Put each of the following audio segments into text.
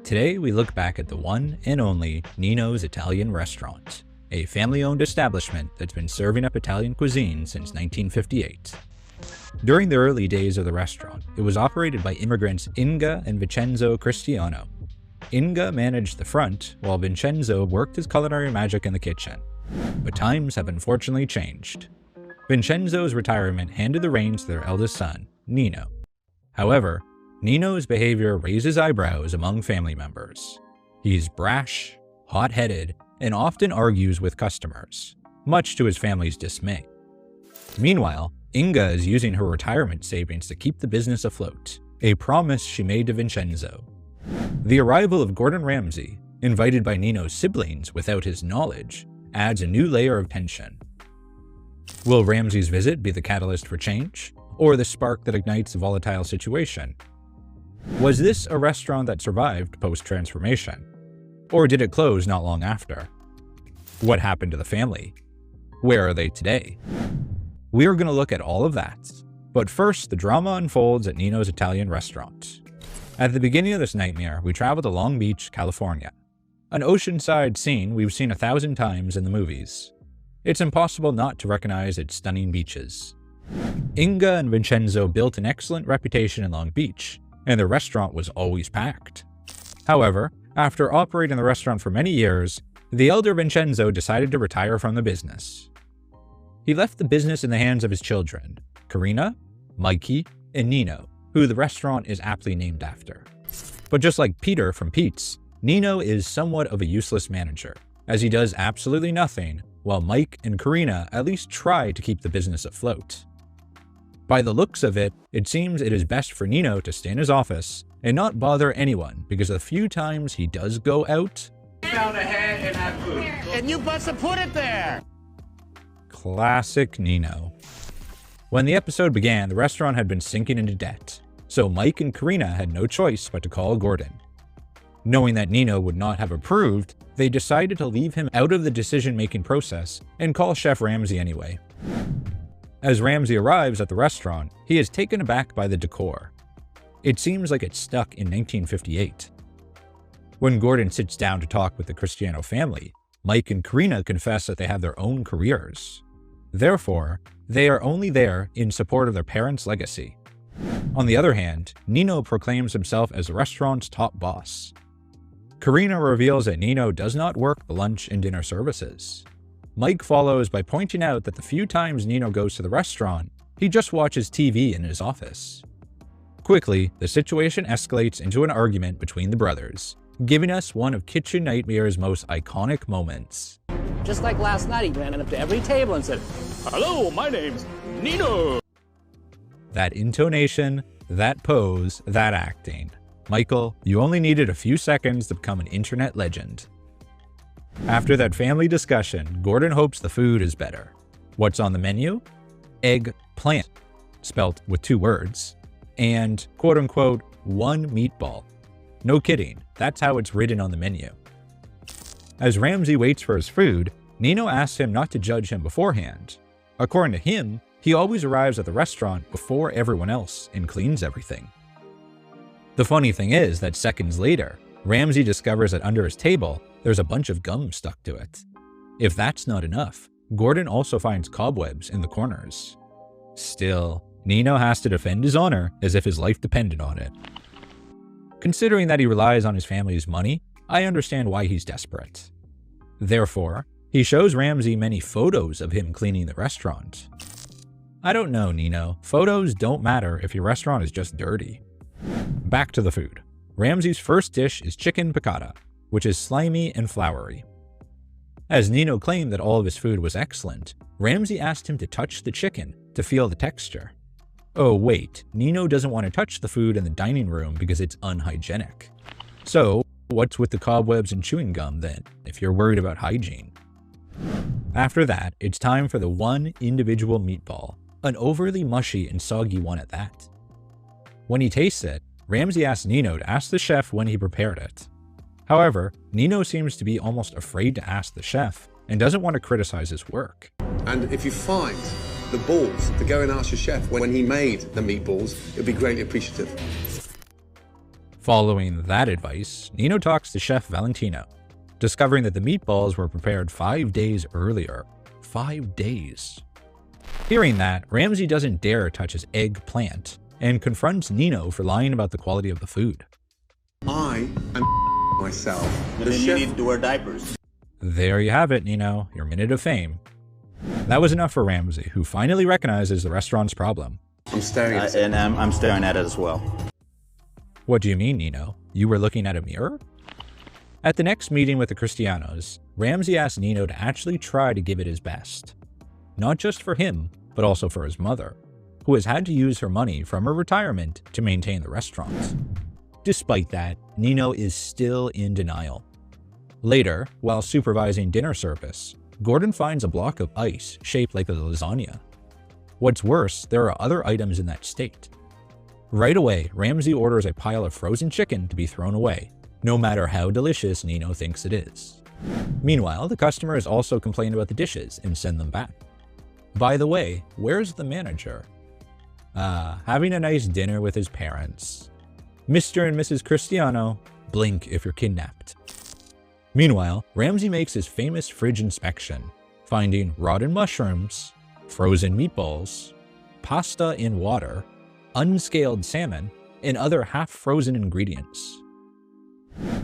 Today we look back at the one and only Nino's Italian Restaurant, a family-owned establishment that's been serving up Italian cuisine since 1958. During the early days of the restaurant, it was operated by immigrants Inge and Vincenzo Cristiano. Inge managed the front, while Vincenzo worked his culinary magic in the kitchen. But times have unfortunately changed. Vincenzo's retirement handed the reins to their eldest son, Nino. However, Nino's behavior raises eyebrows among family members. He's brash, hot-headed, and often argues with customers, much to his family's dismay. Meanwhile, Inge is using her retirement savings to keep the business afloat, a promise she made to Vincenzo. The arrival of Gordon Ramsay, invited by Nino's siblings without his knowledge, adds a new layer of tension. Will Ramsay's visit be the catalyst for change, or the spark that ignites a volatile situation? Was this a restaurant that survived post-transformation? Or did it close not long after? What happened to the family? Where are they today? We are going to look at all of that. But first, the drama unfolds at Nino's Italian Restaurant. At the beginning of this nightmare, we travel to Long Beach, California. An oceanside scene we've seen 1,000 times in the movies. It's impossible not to recognize its stunning beaches. Inge and Vincenzo built an excellent reputation in Long Beach, and the restaurant was always packed. However, after operating the restaurant for many years, the elder Vincenzo decided to retire from the business. He left the business in the hands of his children, Carina, Mikey, and Nino, who the restaurant is aptly named after. But just like Peter from Pete's, Nino is somewhat of a useless manager, as he does absolutely nothing, while Mike and Carina at least try to keep the business afloat. By the looks of it, it seems it is best for Nino to stay in his office and not bother anyone, because the few times he does go out, found a head and that food. And you must have put it there! Classic Nino. When the episode began, the restaurant had been sinking into debt, so Mike and Carina had no choice but to call Gordon. Knowing that Nino would not have approved, they decided to leave him out of the decision-making process and call Chef Ramsay anyway. As Ramsay arrives at the restaurant, he is taken aback by the decor. It seems like it's stuck in 1958. When Gordon sits down to talk with the Cristiano family, Mike and Carina confess that they have their own careers. Therefore, they are only there in support of their parents' legacy. On the other hand, Nino proclaims himself as the restaurant's top boss. Carina reveals that Nino does not work the lunch and dinner services. Mike follows by pointing out that the few times Nino goes to the restaurant, he just watches TV in his office. Quickly, the situation escalates into an argument between the brothers, giving us one of Kitchen Nightmare's most iconic moments. Just like last night, he ran up to every table and said, "Hello, my name's Nino." That intonation, that pose, that acting. Michael, you only needed a few seconds to become an internet legend. After that family discussion, Gordon hopes the food is better. What's on the menu? Eggplant, spelt with 2 words, and quote-unquote 1 meatball. No kidding, that's how it's written on the menu. As Ramsay waits for his food, Nino asks him not to judge him beforehand. According to him, he always arrives at the restaurant before everyone else and cleans everything. The funny thing is that seconds later, Ramsay discovers that under his table, there's a bunch of gum stuck to it. If that's not enough, Gordon also finds cobwebs in the corners. Still, Nino has to defend his honor as if his life depended on it. Considering that he relies on his family's money, I understand why he's desperate. Therefore, he shows Ramsay many photos of him cleaning the restaurant. I don't know, Nino. Photos don't matter if your restaurant is just dirty. Back to the food. Ramsay's first dish is chicken piccata, which is slimy and floury. As Nino claimed that all of his food was excellent, Ramsay asked him to touch the chicken to feel the texture. Oh wait, Nino doesn't want to touch the food in the dining room because it's unhygienic. So, what's with the cobwebs and chewing gum then, if you're worried about hygiene? After that, it's time for the one individual meatball, an overly mushy and soggy one at that. When he tastes it, Ramsay asks Nino to ask the chef when he prepared it. However, Nino seems to be almost afraid to ask the chef and doesn't want to criticize his work. And if you find the balls to go and ask your chef when he made the meatballs, it'd be greatly appreciative. Following that advice, Nino talks to Chef Valentino, discovering that the meatballs were prepared 5 days earlier. 5 days. Hearing that, Ramsay doesn't dare touch his eggplant and confronts Nino for lying about the quality of the food. I am myself. And then you need to wear diapers. There you have it, Nino, your minute of fame. That was enough for Ramsay, who finally recognizes the restaurant's problem. I'm staring at it. And I'm staring at it as well. What do you mean, Nino? You were looking at a mirror? At the next meeting with the Cristianos, Ramsay asked Nino to actually try to give it his best. Not just for him, but also for his mother, who has had to use her money from her retirement to maintain the restaurant. Despite that, Nino is still in denial. Later, while supervising dinner service, Gordon finds a block of ice shaped like a lasagna. What's worse, there are other items in that state. Right away, Ramsay orders a pile of frozen chicken to be thrown away, no matter how delicious Nino thinks it is. Meanwhile, the customers also complain about the dishes and send them back. By the way, where's the manager? Having a nice dinner with his parents. Mr. and Mrs. Cristiano, blink if you're kidnapped. Meanwhile, Ramsay makes his famous fridge inspection, finding rotten mushrooms, frozen meatballs, pasta in water, unscaled salmon, and other half-frozen ingredients.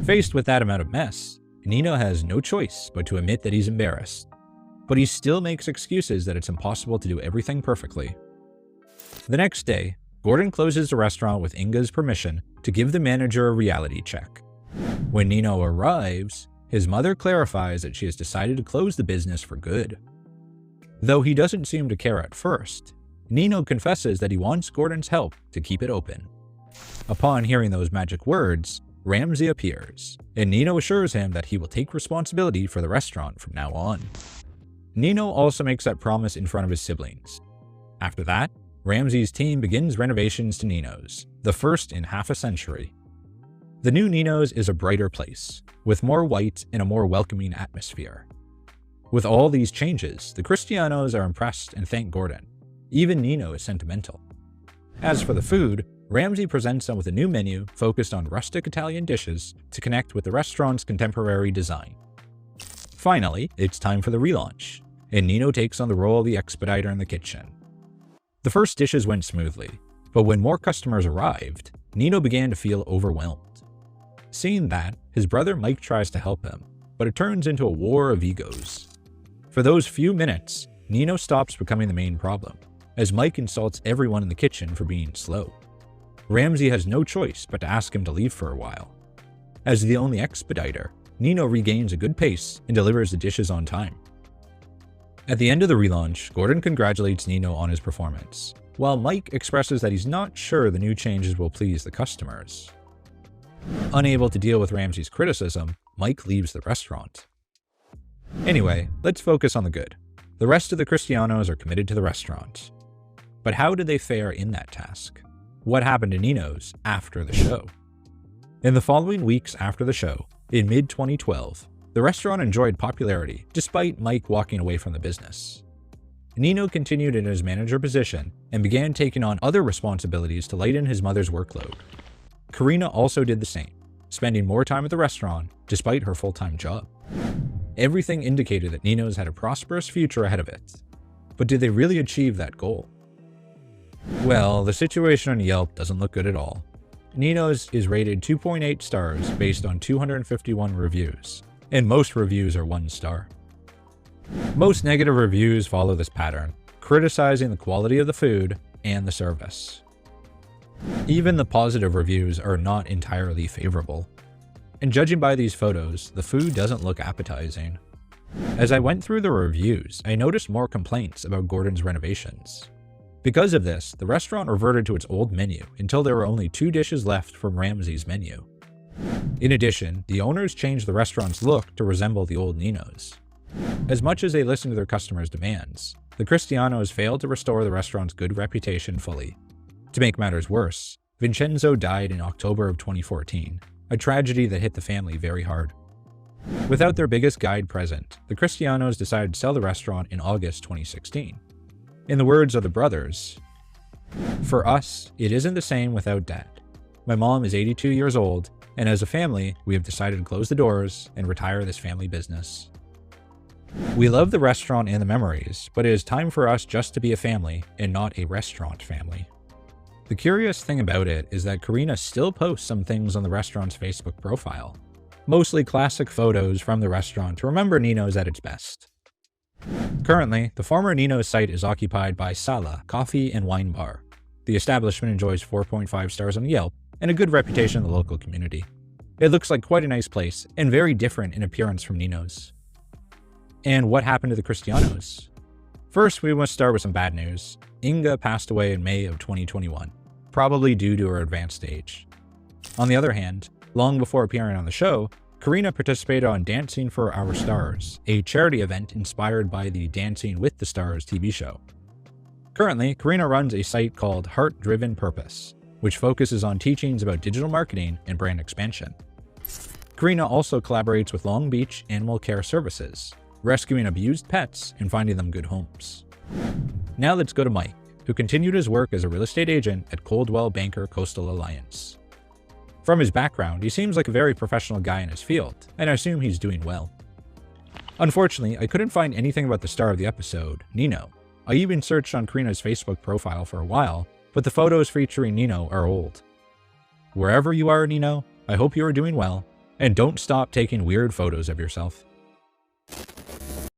Faced with that amount of mess, Nino has no choice but to admit that he's embarrassed. But he still makes excuses that it's impossible to do everything perfectly. The next day, Gordon closes the restaurant with Inge's permission to give the manager a reality check. When Nino arrives, his mother clarifies that she has decided to close the business for good. Though he doesn't seem to care at first, Nino confesses that he wants Gordon's help to keep it open. Upon hearing those magic words, Ramsay appears, and Nino assures him that he will take responsibility for the restaurant from now on. Nino also makes that promise in front of his siblings. After that, Ramsay's team begins renovations to Nino's, the first in half a century. The new Nino's is a brighter place, with more white and a more welcoming atmosphere. With all these changes, the Cristianos are impressed and thank Gordon. Even Nino is sentimental. As for the food, Ramsay presents them with a new menu focused on rustic Italian dishes to connect with the restaurant's contemporary design. Finally, it's time for the relaunch, and Nino takes on the role of the expediter in the kitchen. The first dishes went smoothly, but when more customers arrived, Nino began to feel overwhelmed. Seeing that, his brother Mike tries to help him, but it turns into a war of egos. For those few minutes, Nino stops becoming the main problem, as Mike insults everyone in the kitchen for being slow. Ramsay has no choice but to ask him to leave for a while. As the only expediter, Nino regains a good pace and delivers the dishes on time. At the end of the relaunch, Gordon congratulates Nino on his performance, while Mike expresses that he's not sure the new changes will please the customers. Unable to deal with Ramsay's criticism, Mike leaves the restaurant. Anyway, let's focus on the good. The rest of the Cristianos are committed to the restaurant. But how did they fare in that task? What happened to Nino's after the show? In the following weeks after the show, in mid-2012, the restaurant enjoyed popularity despite Mike walking away from the business. Nino continued in his manager position and began taking on other responsibilities to lighten his mother's workload. Carina also did the same, spending more time at the restaurant despite her full-time job. Everything indicated that Nino's had a prosperous future ahead of it. But did they really achieve that goal? Well, the situation on Yelp doesn't look good at all. Nino's is rated 2.8 stars based on 251 reviews, and most reviews are 1 star. Most negative reviews follow this pattern, criticizing the quality of the food and the service. Even the positive reviews are not entirely favorable. And judging by these photos, the food doesn't look appetizing. As I went through the reviews, I noticed more complaints about Gordon's renovations. Because of this, the restaurant reverted to its old menu until there were only 2 dishes left from Ramsay's menu. In addition, the owners changed the restaurant's look to resemble the old Nino's. As much as they listened to their customers' demands, the Cristianos failed to restore the restaurant's good reputation fully. To make matters worse, Vincenzo died in October of 2014, a tragedy that hit the family very hard. Without their biggest guide present, the Cristianos decided to sell the restaurant in August 2016. In the words of the brothers, "For us, it isn't the same without Dad. My mom is 82 years old, and as a family, we have decided to close the doors and retire this family business. We love the restaurant and the memories, but it is time for us just to be a family and not a restaurant family. The curious thing about it is that Carina still posts some things on the restaurant's Facebook profile, mostly classic photos from the restaurant to remember Nino's at its best. Currently, the former Nino's site is occupied by Sala Coffee and Wine Bar. The establishment enjoys 4.5 stars on Yelp and a good reputation in the local community. It looks like quite a nice place and very different in appearance from Nino's. And what happened to the Cristianos? First, we must start with some bad news. Inge passed away in May of 2021, probably due to her advanced age. On the other hand, long before appearing on the show, Carina participated on Dancing for Our Stars, a charity event inspired by the Dancing with the Stars TV show. Currently, Carina runs a site called Heart Driven Purpose, which focuses on teachings about digital marketing and brand expansion. Carina also collaborates with Long Beach Animal Care Services, rescuing abused pets and finding them good homes. Now let's go to Mike, who continued his work as a real estate agent at Coldwell Banker Coastal Alliance. From his background, he seems like a very professional guy in his field, and I assume he's doing well. Unfortunately, I couldn't find anything about the star of the episode, Nino. I even searched on Carina's Facebook profile for a while, but the photos featuring Nino are old. Wherever you are, Nino, I hope you are doing well, and don't stop taking weird photos of yourself.